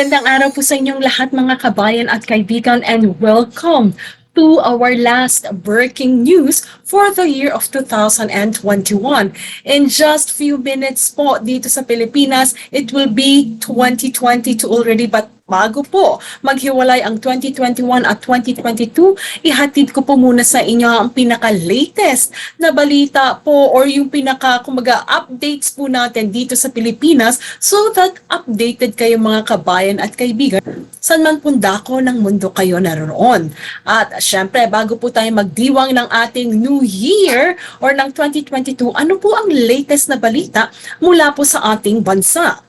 Magandang araw po sa inyong lahat mga kabayan at kaibigan and welcome to our last breaking news for the year of 2021. In just few minutes po dito sa Pilipinas, it will be 2022 already, but bago po maghiwalay ang 2021 at 2022, ihatid ko po muna sa inyo ang pinaka-latest na balita po or yung updates po natin dito sa Pilipinas so that updated kayo mga kabayan at kaibigan saan man pundako ng mundo kayo naroon. At syempre, bago po tayo magdiwang ng ating New Year or ng 2022, ano po ang latest na balita mula po sa ating bansa?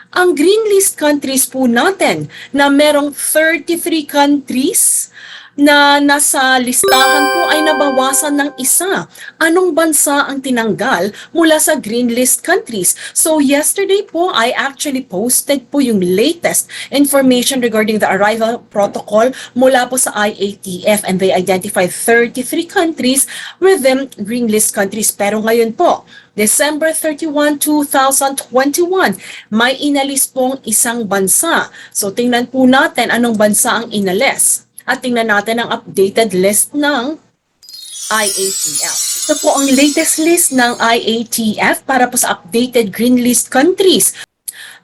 Ang green list countries po natin na merong 33 countries na nasa listahan po ay nabawasan ng isa. Anong bansa ang tinanggal mula sa green list countries? So yesterday po, I actually posted po yung latest information regarding the arrival protocol mula po sa IATF, and they identified 33 countries within green list countries. Pero ngayon po, December 31, 2021, may inalis pong isang bansa. So tingnan po natin anong bansa ang inalis. At tingnan natin ang updated list ng IATF. Ito po ang latest list ng IATF para po sa updated green list countries.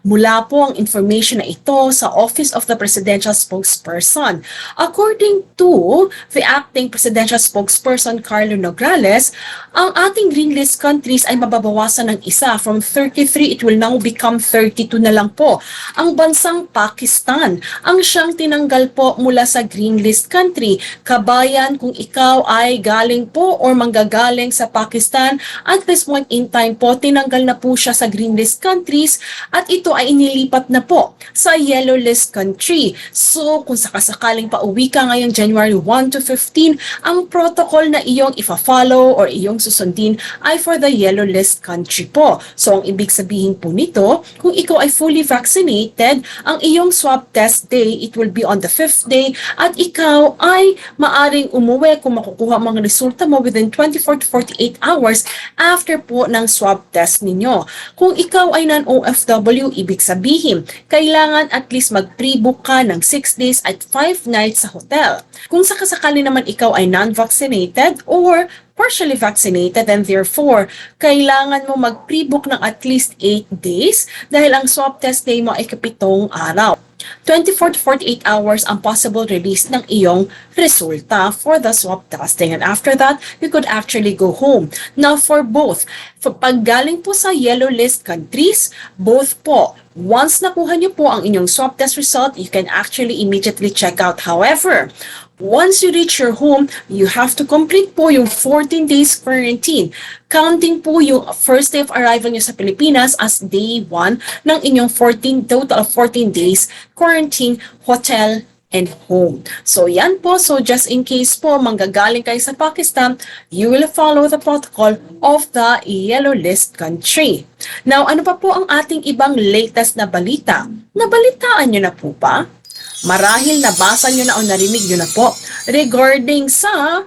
Mula po ang information na ito sa Office of the Presidential Spokesperson. According to the acting Presidential Spokesperson Carlo Nograles, ang ating green list countries ay mababawasan ng isa. From 33, it will now become 32 na lang po. Ang bansang Pakistan ang siyang tinanggal po mula sa green list country. Kabayan, kung ikaw ay galing po or manggagaling sa Pakistan, at this point in time po, tinanggal na po siya sa green list countries at ito ay inilipat na po sa yellow list country. So, kung sakasakaling pauwi ka ngayong January 1 to 15, ang protocol na iyong ifa-follow or iyong susundin ay for the yellow list country po. So, ang ibig sabihin po nito, kung ikaw ay fully vaccinated, ang iyong swab test day, it will be on the 5th day at ikaw ay maaring umuwi kung makukuha ang mga resulta mo within 24 to 48 hours after po ng swab test ninyo. Kung ikaw ay non-OFW, ibig sabihin, kailangan at least mag-pre-book ka ng 6 days at 5 nights sa hotel. Kung sakasakali naman ikaw ay non-vaccinated or partially vaccinated, and therefore, kailangan mo mag-pre-book ng at least 8 days dahil ang swab test day mo ay 7 araw. 24 to 48 hours ang possible release ng iyong resulta for the swab testing. And after that, you could actually go home. Now for both, pag galing po sa yellow list countries, both po, once nakuha niyo po ang inyong swab test result, you can actually immediately check out. However, once you reach your home, you have to complete po yung 14 days quarantine. Counting po yung first day of arrival nyo sa Pilipinas as day 1 ng inyong total of 14 days quarantine, hotel, and home. So yan po, so just in case po manggagaling kayo sa Pakistan, you will follow the protocol of the yellow list country. Now, ano pa po ang ating ibang latest na balita? Nabalitaan nyo na po ba? Marahil nabasa nyo na o narinig nyo na po regarding sa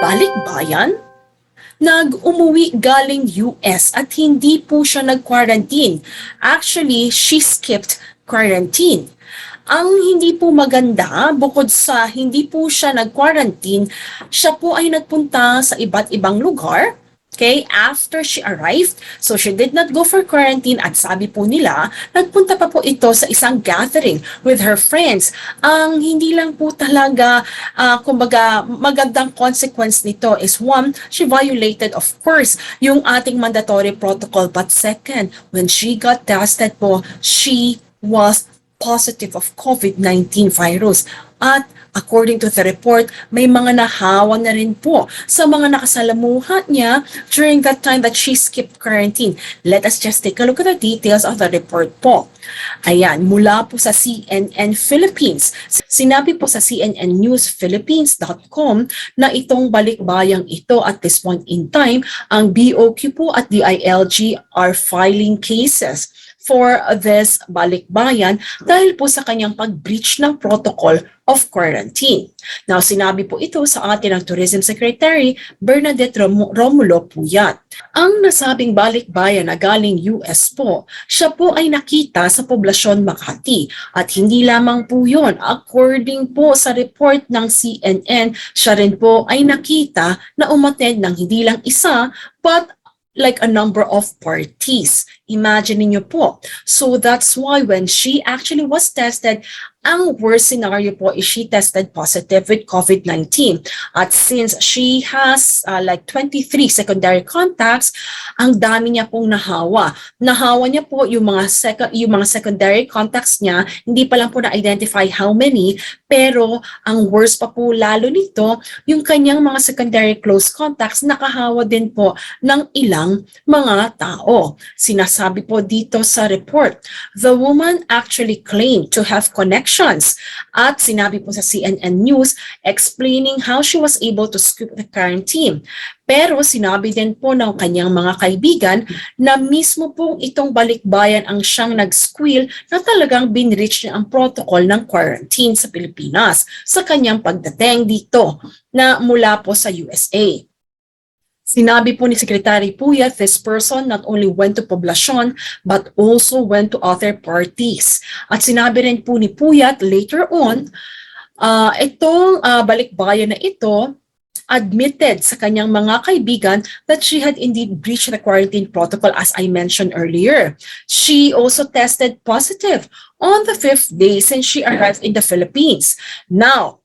Balikbayan, nag-umuwi galing US at hindi po siya nag-quarantine. Actually, she skipped quarantine. Ang hindi po maganda, bukod sa hindi po siya nag-quarantine, siya po ay nagpunta sa iba't ibang lugar. Okay, after she arrived, so she did not go for quarantine at sabi po nila, nagpunta pa po ito sa isang gathering with her friends. Ang hindi lang po talaga, kumbaga, magandang consequence nito is one, she violated of course yung ating mandatory protocol, but second, when she got tested po, she was positive of COVID-19 virus. At according to the report, may mga nahawa na rin po sa mga nakasalamuha niya during that time that she skipped quarantine. Let us just take a look at the details of the report po. Ayan, mula po sa CNN Philippines. Sinabi po sa cnnnewsphilippines.com na itong balikbayang ito at this point in time, ang BOQ po at DILG are filing cases for this Balikbayan dahil po sa kanyang pag-breach ng protocol of quarantine. Now, sinabi po ito sa atin ng Tourism Secretary Bernadette Romulo Puyat. Ang nasabing Balikbayan na galing US po, siya po ay nakita sa poblasyon Makati at hindi lamang po yun. According po sa report ng CNN, siya rin po ay nakita na umattend ng hindi lang isa but like a number of parties. Imagine niyo po. So that's why when she actually was tested, ang worst scenario po is she tested positive with COVID-19. At since she has like 23 secondary contacts, ang dami niya pong nahawa. Nahawa niya po yung mga secondary contacts niya, hindi pa lang po na-identify how many, pero ang worst pa po lalo nito, yung kanyang mga secondary close contacts nakahawa din po ng ilang mga tao. Sinasabi po dito sa report, the woman actually claimed to have connections at sinabi po sa CNN News explaining how she was able to skip the quarantine. Pero sinabi din po ng kanyang mga kaibigan na mismo pong itong Balikbayan ang siyang nag-squeal na talagang binreach niya ang protocol ng quarantine sa Pilipinas sa kanyang pagdating dito na mula po sa USA. Sinabi po ni Secretary Puyat, this person not only went to poblasyon but also went to other parties. At sinabi rin po ni Puyat later on, itong Balikbayan na ito admitted sa kanyang mga kaibigan that she had indeed breached the quarantine protocol as I mentioned earlier. She also tested positive on the 5th day since she arrived in the Philippines. Now,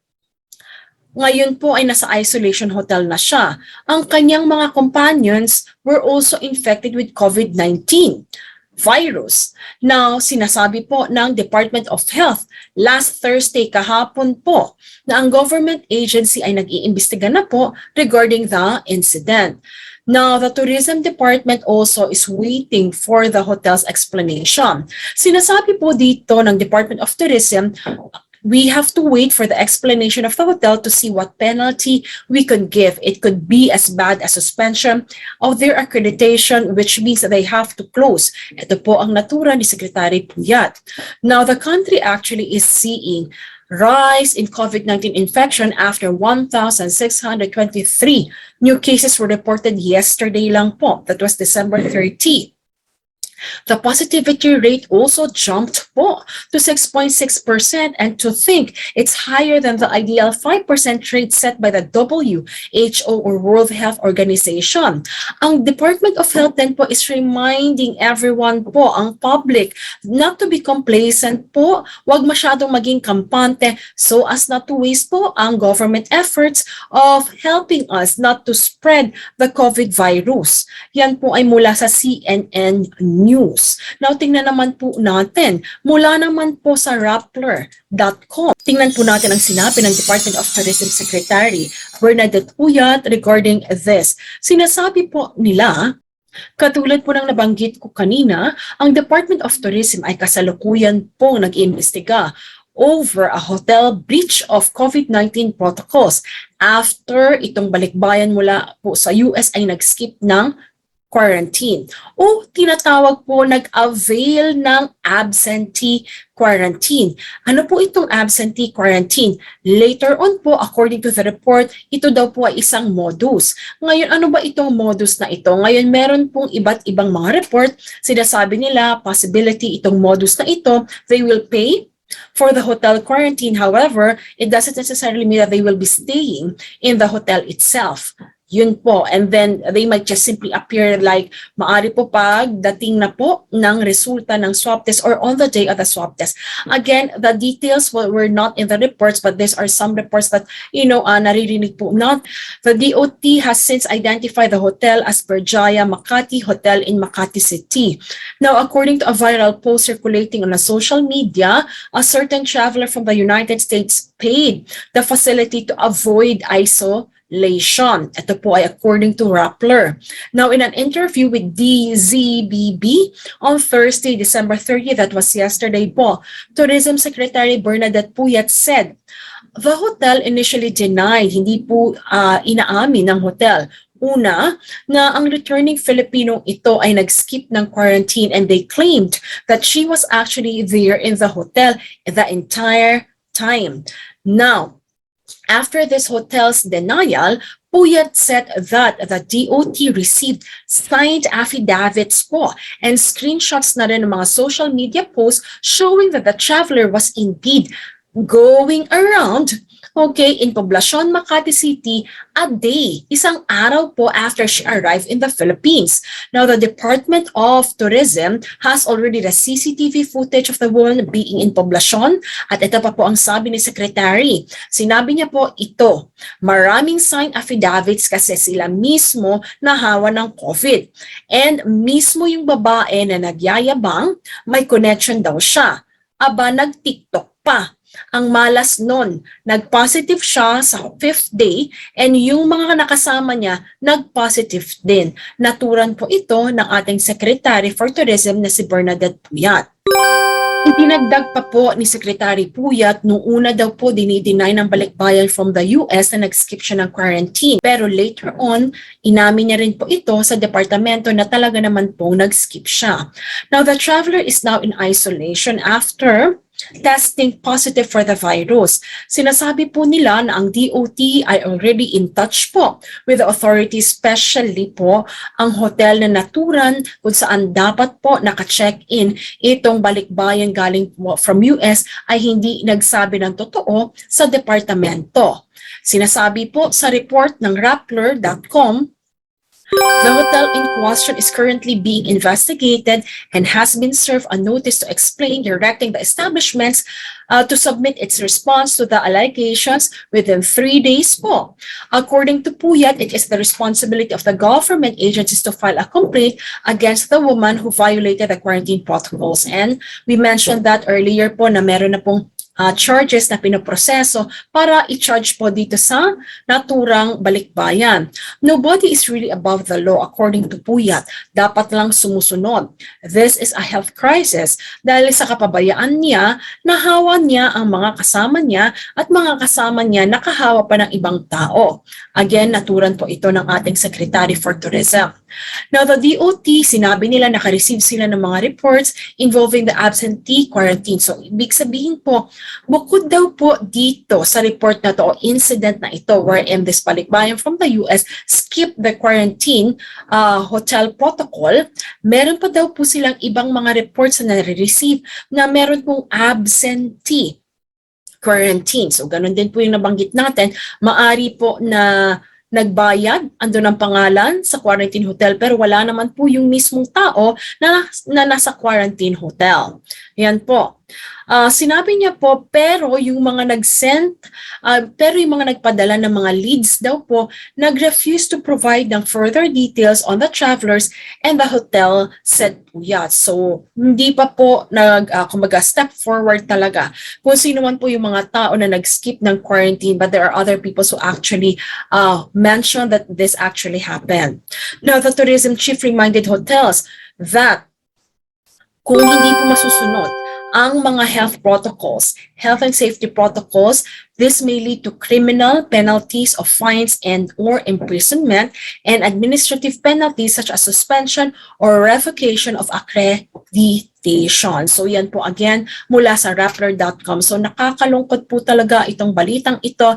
ngayon po ay nasa isolation hotel na siya. Ang kanyang mga companions were also infected with COVID-19 virus. Now, sinasabi po ng Department of Health last Thursday kahapon po na ang government agency ay nag-iimbestiga na po regarding the incident. Now, the Tourism Department also is waiting for the hotel's explanation. Sinasabi po dito ng Department of Tourism, we have to wait for the explanation of the hotel to see what penalty we could give. It could be as bad as suspension of their accreditation, which means that they have to close. Ito po ang natura ni Secretary Puyat. Now, the country actually is seeing rise in COVID-19 infection after 1,623 new cases were reported yesterday lang po. That was December 30. The positivity rate also jumped po to 6.6%, and to think it's higher than the ideal 5% rate set by the WHO or World Health Organization. Ang Department of Health then po is reminding everyone po, ang public, not to be complacent po, wag masyadong maging kampante so as not to waste po ang government efforts of helping us not to spread the COVID virus. Yan po ay mula sa CNN News. Now, tingnan naman po natin, mula naman po sa Rappler.com. Tingnan po natin ang sinabi ng Department of Tourism Secretary Bernadette Puyat regarding this. Sinasabi po nila, katulad po ng nabanggit ko kanina, ang Department of Tourism ay kasalukuyan pong nag-iimbestiga over a hotel breach of COVID-19 protocols after itong Balikbayan mula po sa US ay nag-skip ng quarantine o tinatawag po nag-avail ng absentee quarantine. Ano po itong absentee quarantine? Later on po, according to the report, ito daw po ay isang modus. Ngayon, ano ba itong modus na ito? Ngayon, meron pong iba't ibang mga report. Sinasabi nila, possibility itong modus na ito, they will pay for the hotel quarantine. However, it doesn't necessarily mean that they will be staying in the hotel itself. Yun po. And then they might just simply appear like maari po pagdating na po ng resulta ng swab test or on the day of the swab test. Again, the details were not in the reports, but these are some reports that, naririnig po not. The DOT has since identified the hotel as Berjaya Makati Hotel in Makati City. Now, according to a viral post circulating on a social media, a certain traveler from the United States paid the facility to avoid isolation. Ito po ay according to Rappler. Now, in an interview with DZBB on Thursday, December 30, that was yesterday po, Tourism Secretary Bernadette Puyat said, the hotel initially denied, hindi po inaamin ng hotel, Una, na ang returning Filipinong ito ay nag-skip ng quarantine and they claimed that she was actually there in the hotel the entire time. Now, after this hotel's denial, Puyat said that the DOT received signed affidavits po and screenshots na rin ng mga social media posts showing that the traveler was indeed going around, okay, in Poblacion, Makati City a day, isang araw po after she arrived in the Philippines. Now, the Department of Tourism has already the CCTV footage of the woman being in Poblacion at ito pa po ang sabi ni Secretary. Sinabi niya po ito, maraming signed affidavits kasi sila mismo nahawa ng COVID. And mismo yung babae na nagyayabang, may connection daw siya. Aba, nag-TikTok pa. Ang malas nun, nag-positive siya sa 5th day and yung mga nakasama niya nag-positive din. Naturan po ito ng ating Secretary for Tourism na si Bernadette Puyat. Idinagdag pa po ni Secretary Puyat nung una daw po dinideny ng Balikbayan from the US na nag-skip siya ng quarantine. Pero later on, inamin niya rin po ito sa departamento na talaga naman po nag-skip siya. Now, the traveler is now in isolation after testing positive for the virus. Sinasabi po nila na ang DOT ay already in touch po with the authorities, especially po ang hotel na naturan kung saan dapat po naka-check-in itong Balikbayan galing po from US ay hindi nagsabi ng totoo sa departamento. Sinasabi po sa report ng Rappler.com, the hotel in question is currently being investigated and has been served a notice to explain, directing the establishments to submit its response to the allegations within 3 days po. According to Puyat, it is the responsibility of the government agencies to file a complaint against the woman who violated the quarantine protocols. And we mentioned that earlier po na meron na pong charges na pinoproseso para i-charge po dito sa naturang Balikbayan. Nobody is really above the law according to Puyat. Dapat lang sumusunod. This is a health crisis dahil sa kapabayaan niya, nahawa niya ang mga kasama niya at mga kasama niya nakahawa pa ng ibang tao. Again, naturan po ito ng ating Secretary for Tourism. Now, the DOT, sinabi nila naka-receive sila ng mga reports involving the absentee quarantine. So, ibig sabihin po, bukod daw po dito sa report na to o incident na ito wherein this Balikbayan from the US skip the quarantine hotel protocol, meron pa daw po silang ibang mga reports na nare-receive na meron pong absentee quarantine. So, ganun din po yung nabanggit natin. Maari po na nagbayad, andun ang pangalan sa quarantine hotel, pero wala naman po yung mismong tao na nasa quarantine hotel. Yan po. Sinabi niya po, pero yung mga nag-send, pero yung mga nagpadala ng mga leads daw po, nag-refuse to provide ng further details on the travelers and the hotel, said Puyat. So, hindi pa po kumbaga step forward talaga. Kung sino man po yung mga tao na nag-skip ng quarantine, but there are other people who actually mentioned that this actually happened. Now, the tourism chief reminded hotels that kung hindi po masusunod ang mga health protocols, health and safety protocols, this may lead to criminal penalties of fines and or imprisonment and administrative penalties such as suspension or revocation of accreditation. So yan po again mula sa Rappler.com. So nakakalungkot po talaga itong balitang ito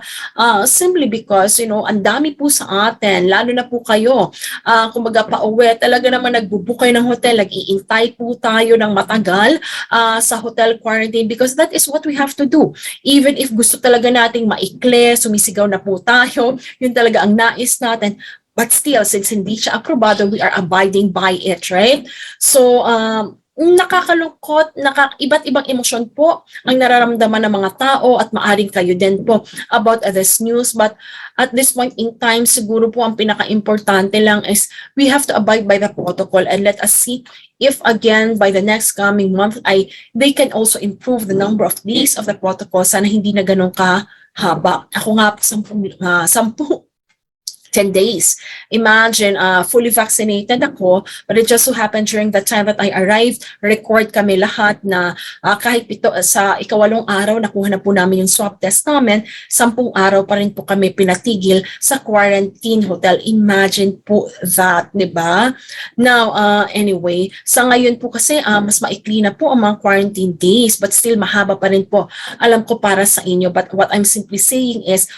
simply because ang dami po sa atin, lalo na po kayo, kumbaga pauwi, talaga naman nagbubukay ng hotel, nag-iintay po tayo ng matagal sa hotel quarantine because that is what we have to do. Even if gusto talaga nating maikli, sumisigaw na po tayo, yun talaga ang nais natin. But still, since hindi siya aprobado, we are abiding by it, right? So, nakakalungkot, iba't ibang emosyon po ang nararamdaman ng mga tao at maaring kayo din po about this news. But at this point in time, siguro po ang pinaka-importante lang is we have to abide by the protocol and let us see if again by the next coming month they can also improve the number of days of the protocol. Sana hindi na ganun kahaba. Ako nga, 10 10 days. Imagine, fully vaccinated ako, but it just so happened during the time that I arrived, record kami lahat na kahit sa ikawalong araw, nakuha na po namin yung swab test namin, 10 araw pa rin po kami pinatigil sa quarantine hotel. Imagine po that, di ba? Now, anyway, sa ngayon po kasi, mas maikli na po ang mga quarantine days, but still mahaba pa rin po. Alam ko para sa inyo, but what I'm simply saying is,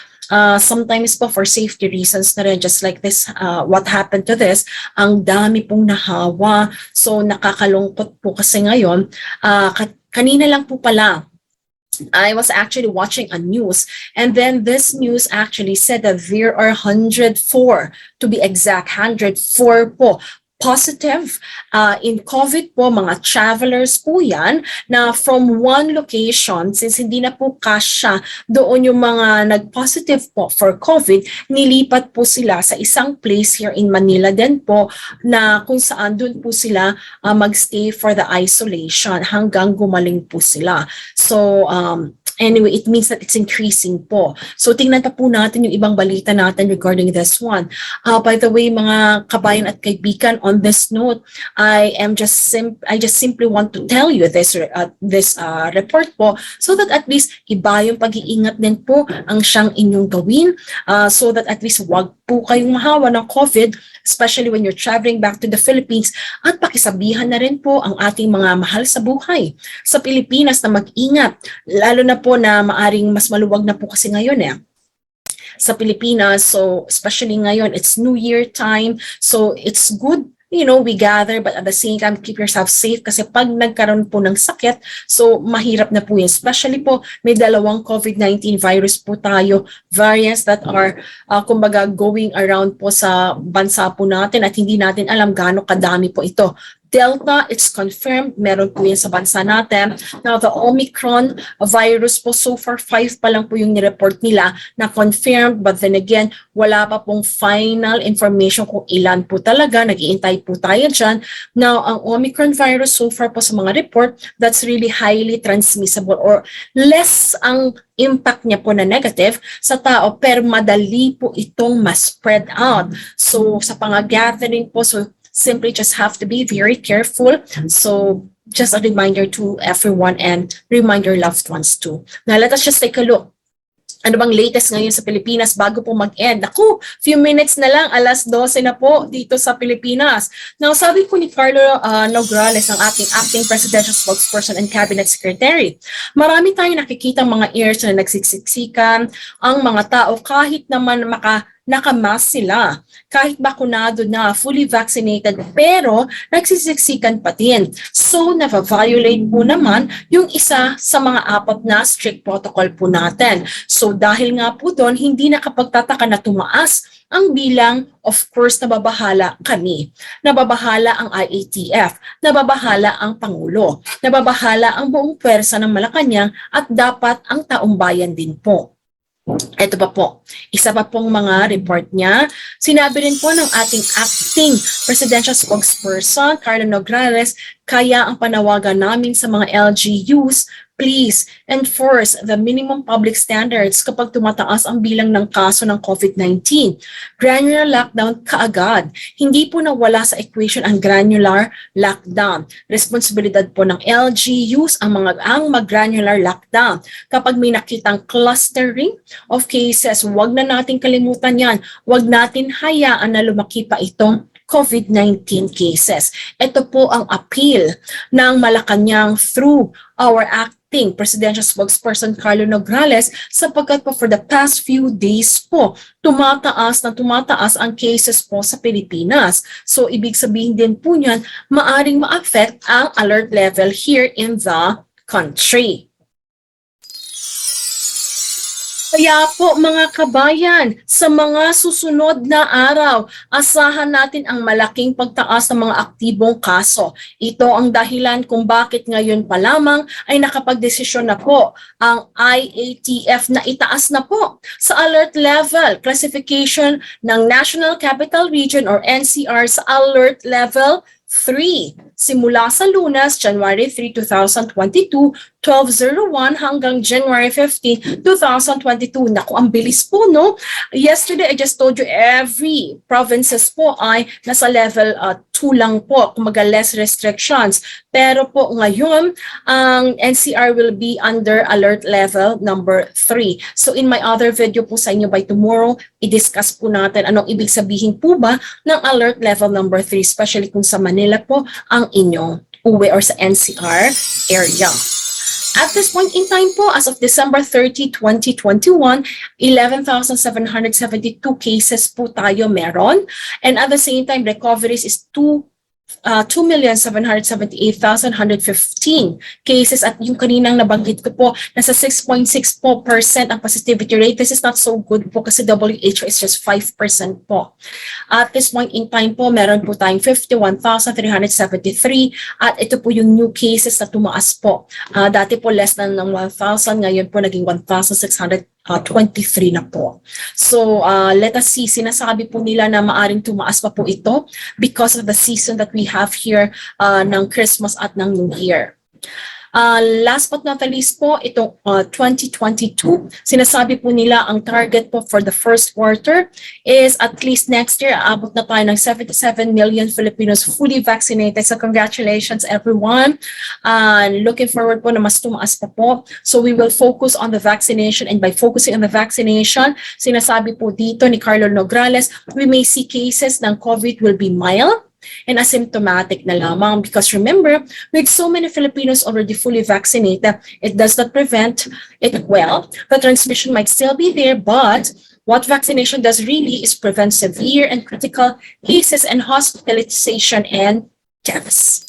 sometimes po for safety reasons na rin, just like this, what happened to this, ang dami pong nahawa. So nakakalungkot po kasi ngayon, kanina lang po pala, I was actually watching a news, and then this news actually said that there are 104, to be exact, 104 po positive in COVID po, mga travelers po yan, na from one location, since hindi na po kasya doon yung mga nag-positive po for COVID, nilipat po sila sa isang place here in Manila din po, na kung saan doon po sila magstay for the isolation hanggang gumaling po sila. So, anyway, it means that it's increasing po. So, tingnan pa po natin yung ibang balita natin regarding this one. By the way, mga kabayan at kaibigan, on this note, I just simply want to tell you this report po, so that at least iba yung pag-iingat din po ang siyang inyong gawin, so that at least wag po kayong mahawa ng COVID, especially when you're traveling back to the Philippines, at pakisabihan na rin po ang ating mga mahal sa buhay sa Pilipinas na mag-ingat, lalo na po na maaring mas maluwag na po kasi ngayon sa Pilipinas. So especially ngayon, it's New Year time, so it's good, we gather, but at the same time, keep yourself safe, kasi pag nagkaroon po ng sakit, so mahirap na po yun. Especially po, may dalawang COVID-19 virus po tayo, variants that are, kumbaga, going around po sa bansa po natin, at hindi natin alam gaano kadami po ito. Delta, it's confirmed, meron po yan sa bansa natin. Now, the Omicron virus po, so far 5 pa lang po yung nireport nila na confirmed, but then again, wala pa pong final information kung ilan po talaga, nag-iintay po tayo dyan. Now, ang Omicron virus, so far po sa mga report, that's really highly transmissible, or less ang impact niya po na negative sa tao, pero madali po itong ma-spread out. So, sa pang-gathering po, so simply just have to be very careful. So just a reminder to everyone, and remind your loved ones too. Now let us just take a look. Ano bang latest ngayon sa Pilipinas bago po mag-end? Ako, few minutes na lang, 12:00 na po dito sa Pilipinas. Now, sabi po ni Carlo Nograles, ang ating acting presidential spokesperson and cabinet secretary, marami tayong nakikita mga ears na nagsiksiksikan ang mga tao kahit naman nakamask sila, kahit bakunado na, fully vaccinated, pero nagsisiksikan pa din. So, na-violate po naman yung isa sa mga 4 na strict protocol po natin. So, dahil nga po doon, hindi nakapagtataka na tumaas ang bilang. Of course, nababahala kami. Nababahala ang iatf, nababahala ang Pangulo, nababahala ang buong pwersa ng Malacanang, at dapat ang taong bayan din po. Ito pa po, isa pa pong mga report niya. Sinabi rin po ng ating acting presidential spokesperson, Carlo Nograles, kaya ang panawagan namin sa mga LGUs, please enforce the minimum public standards kapag tumataas ang bilang ng kaso ng COVID-19. Granular lockdown kaagad. Hindi po nawala sa equation ang granular lockdown. Responsibilidad po ng LGUs ang mag-granular lockdown. Kapag may nakitang clustering of cases, huwag na natin kalimutan yan. Huwag natin hayaan na lumaki pa itong COVID-19 cases. Ito po ang appeal ng Malacanang through our acting presidential spokesperson Carlo Nograles, sapagkat po for the past few days po, tumataas ang cases po sa Pilipinas. So ibig sabihin din po niyan, maaring ma-affect ang alert level here in the country. Kaya po mga kabayan, sa mga susunod na araw, asahan natin ang malaking pagtaas ng mga aktibong kaso. Ito ang dahilan kung bakit ngayon pa lamang ay nakapagdesisyon na po ang iatf na itaas na po sa alert level classification ng National Capital Region or NCR sa alert level 3. Simula sa Lunes, January 3, 2022, 12:01 hanggang January 15, 2022. Naku, ang bilis po, no? Yesterday, I just told you every provinces po ay nasa level 2 lang po, kumaga less restrictions. Pero po ngayon, ang NCR will be under alert level number 3. So in my other video po sa inyo by tomorrow, i-discuss po natin anong ibig sabihin po ba ng alert level number 3, especially kung sa Manila po ang inyong uwi or sa NCR area. At this point in time po, as of December 30, 2021, 11,772 cases po tayo meron. And at the same time, recoveries is 2,778,115 cases, at yung kaninang nabanggit ko po, nasa 6.6% ang positivity rate. This is not so good po kasi WHO is just 5% po. At this point in time po, meron po tayong 51,373 at ito po yung new cases na tumaas po. Dati po less than ng 1,000, ngayon po naging 1,623 na po. So let us see, sinasabi po nila na maaring tumaas pa po ito because of the season that we have here ng Christmas at ng New Year. Last but not the least po, itong 2022, sinasabi po nila ang target po for the first quarter is at least next year, aabot na tayo ng 77 million Filipinos fully vaccinated. So congratulations everyone. Looking forward po na mas tumaas pa po. So we will focus on the vaccination, and by focusing on the vaccination, sinasabi po dito ni Carlo Nograles, we may see cases ng COVID will be mild and asymptomatic na lamang, because remember, with so many Filipinos already fully vaccinated, it does not prevent it well. The transmission might still be there, but what vaccination does really is prevent severe and critical cases and hospitalization and deaths.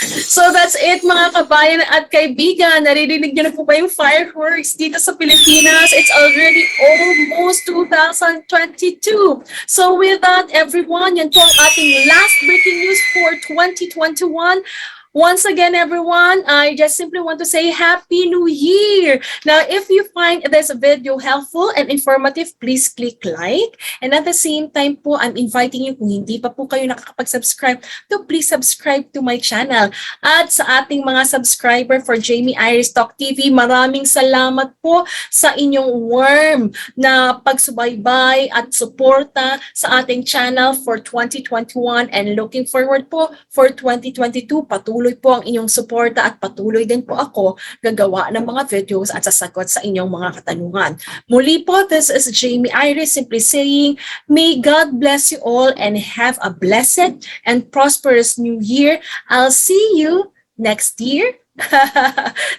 So that's it mga kabayan at kaibigan. Naririnig niyo na po ba yung fireworks dito sa Pilipinas? It's already almost 2022. So with that, everyone, yan po ang ating last breaking news for 2021. Once again, everyone, I just simply want to say Happy New Year! Now, if you find this video helpful and informative, please click like. And at the same time po, I'm inviting you, kung hindi pa po kayo nakakapag-subscribe, to please subscribe to my channel. At sa ating mga subscriber for Jamey Iris TALK TV, maraming salamat po sa inyong warm na pagsubaybay at suporta sa ating channel for 2021, and looking forward po for 2022. Patuloy po ang inyong suporta at patuloy din po ako gagawa ng mga videos at sasagot sa inyong mga katanungan. Muli po, this is Jamey Iris simply saying, may God bless you all and have a blessed and prosperous new year. I'll see you next year.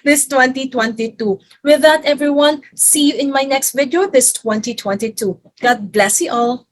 This 2022. With that, everyone, see you in my next video this 2022. God bless you all.